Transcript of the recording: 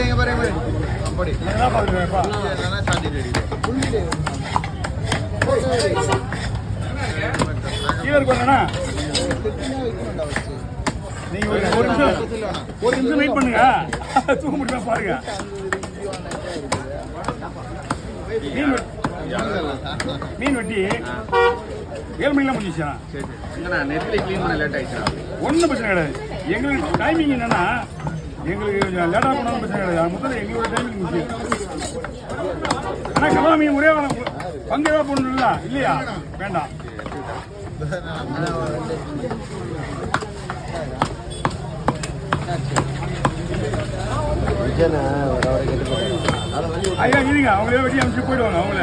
எங்க பாருங்க அப்படி என்ன பாக்குறேன்ப்பா சாந்தி ரெடி கீழே இருக்கா நீங்க ஒரு நிமிஷம் வெயிட் பண்ணுங்க தூக்க முடியுமா பாருங்க மீன் வெட்டி 7 மணிக்கெல்லாம் முடிஞ்சிச்சா நெட்ல கிளீன் பண்ண லேட் ஆயிடுச்சா ஒன்றும் பிரச்சனை கிடையாது எங்களுக்கு டைமிங் என்னன்னா எங்களுக்கு கொஞ்சம் லேட்டாக போனாலும் பிரச்சனை கிடையாது முதல்ல எங்களோட டைமிங் முக்கியம் ஆனால் கமலா மீன் ஒரே பங்கு ஏதாவது போடணும்ல இல்லையா வேண்டாம் ஐயா இருங்க அவங்களே வெட்டி அமைச்சு போயிடுவாங்க அவங்கள